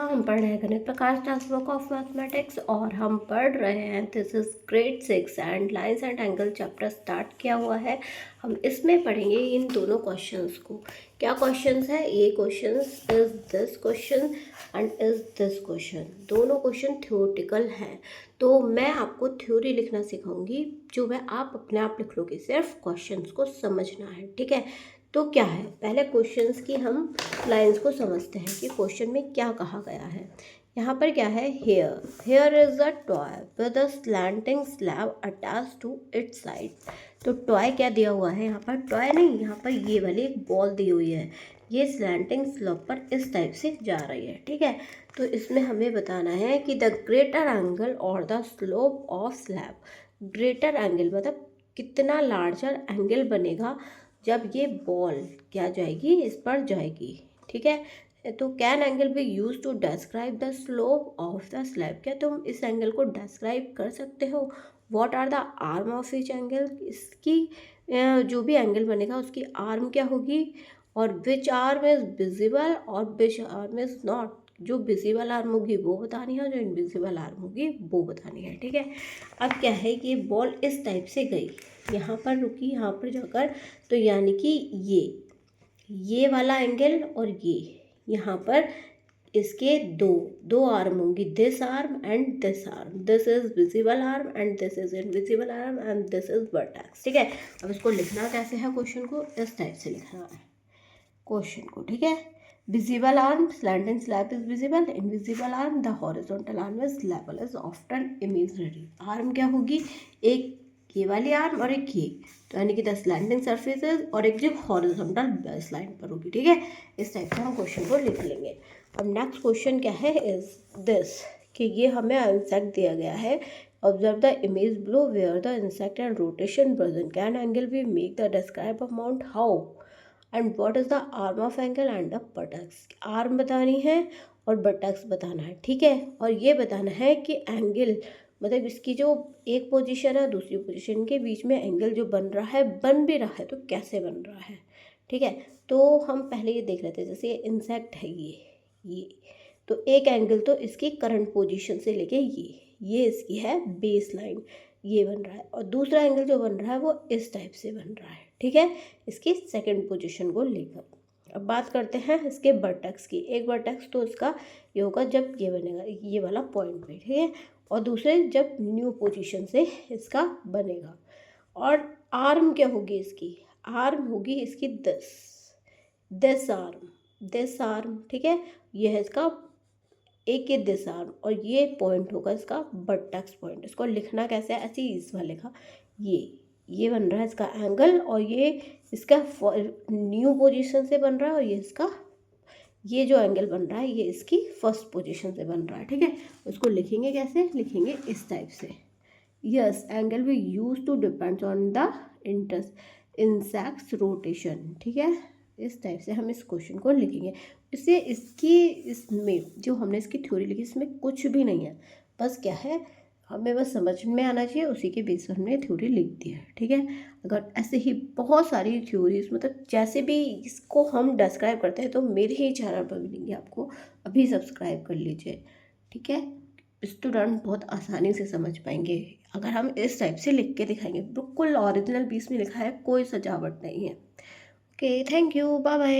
हम पढ़ रहे हैं गणित प्रकाश टेक्स्टबुक ऑफ मैथमेटिक्स और हम पढ़ रहे हैं this is grade 6 and lines and angle chapter start किया हुआ है। हम इसमें पढ़ेंगे इन दोनों क्वेश्चंस को। क्या क्वेश्चंस है ये questions? Is this question and is this question. दोनों क्वेश्चन थ्योरेटिकल हैं, तो मैं आपको थ्योरी लिखना सिखाऊंगी जो मैं आप अपने आप लिख लोगे, सिर्फ क्वेश्चंस को समझना है। ठीक है, तो क्या है, पहले क्वेश्चंस की हम लाइंस को समझते हैं कि क्वेश्चन में क्या कहा गया है। यहाँ पर क्या है, here is a toy with a slanting slab attach to its side. तो टॉय क्या दिया हुआ है यहाँ पर? टॉय नहीं, यहाँ पर ये वाली एक बॉल दी हुई है, ये स्लैंटिंग स्लैब पर इस टाइप से जा रही है। ठीक है, तो इसमें हमें बताना है कि द ग्रेटर एंगल और the slope of slab. Greater angle मतलब कितना लार्जर एंगल बनेगा जब ये बॉल क्या जाएगी, इस पर जाएगी। ठीक है, तो can angle be use to describe the slope of the slab. क्या तुम इस एंगल को डिस्क्राइब कर सकते हो? What are the arm of each angle. इसकी जो भी एंगल बनेगा उसकी आर्म क्या होगी, और विच आर्म इज विजिबल और विच आर्म इज नॉट। जो विजिबल आर्म होगी वो बतानी है, जो इनविजिबल आर्म होगी वो बतानी है। ठीक है, अब क्या है कि बॉल इस टाइप से गई, यहाँ पर रुकी, यहाँ पर जाकर, तो यानी कि ये वाला एंगल और ये यहाँ पर इसके दो दो आर्म होंगी, this arm and this arm. This is visible arm and this is invisible arm and this is vertex. ठीक है, अब इसको लिखना कैसे है, क्वेश्चन को इस टाइप से लिखना है क्वेश्चन को। ठीक है, visible arm slanting slab is visible, invisible arm the horizontal arm is level is often imaginary. Arm क्या होगी, एक ये वाली आर्म और एक ये, तो यानी कि द स्लैंटिंग सरफेसेस, और एक जो हॉरिजॉन्टल बेस लाइन पर होगी। ठीक है, इस टाइप से हम क्वेश्चन को लिख लेंगे। अब नेक्स्ट क्वेश्चन क्या है, इज दिस, कि ये हमें इंसेक्ट दिया गया है। Observe the image below where the insect and rotation present, can angle we make the describe amount how, and what is the arm of angle and the vertex. Arm बतानी है और buttocks बताना है। ठीक है, और ये बताना है कि एंगल मतलब इसकी जो एक पोजीशन है दूसरी पोजीशन के बीच में एंगल जो बन रहा है, बन भी रहा है तो कैसे बन रहा है। ठीक है, तो हम पहले ये देख लेते हैं, जैसे इंसेक्ट है ये तो एक एंगल तो इसकी करंट पोजीशन से लेके ये इसकी है बेस लाइन, ये बन रहा है, और दूसरा एंगल जो बन रहा है वो इस टाइप से बन रहा है। ठीक है, इसकी सेकंड पोजीशन को लेकर अब बात करते हैं इसके वर्टेक्स की। एक वर्टेक्स तो इसका ये होगा जब ये बनेगा ये वाला पॉइंट पे, ठीक है, और दूसरे जब न्यू पोजीशन से इसका बनेगा। और आर्म क्या होगी इसकी, आर्म होगी इसकी दिस आर्म। ठीक है, ये है इसका एक ये दिस आर्म, और ये पॉइंट होगा इसका बटक्स पॉइंट। इसको लिखना कैसे है, ऐसे ही इस वाले का ये बन रहा है इसका एंगल, और ये इसका न्यू पोजीशन से बन रहा है, और ये इसका ये जो एंगल बन रहा है ये इसकी फर्स्ट पोजीशन से बन रहा है। ठीक है, उसको लिखेंगे कैसे, लिखेंगे इस टाइप से, yes angle we use to depends on the insect's rotation. ठीक है, इस टाइप से हम इस क्वेश्चन को लिखेंगे। इससे इसमें जो हमने इसकी थ्योरी लिखी इसमें कुछ भी नहीं है, बस क्या है हमें बस समझ में आना चाहिए, उसी के बेस पर हमने थ्योरी लिख दी है। ठीक है, अगर ऐसे ही बहुत सारी थ्योरीज मतलब जैसे भी इसको हम डिस्क्राइब करते हैं तो मेरे ही चैनल पर मिलेंगे आपको, अभी सब्सक्राइब कर लीजिए। ठीक है, स्टूडेंट बहुत आसानी से समझ पाएंगे अगर हम इस टाइप से लिख के दिखाएंगे। बिल्कुल ओरिजिनल पीस में लिखा है, कोई सजावट नहीं है। Okay, thank you, bye bye.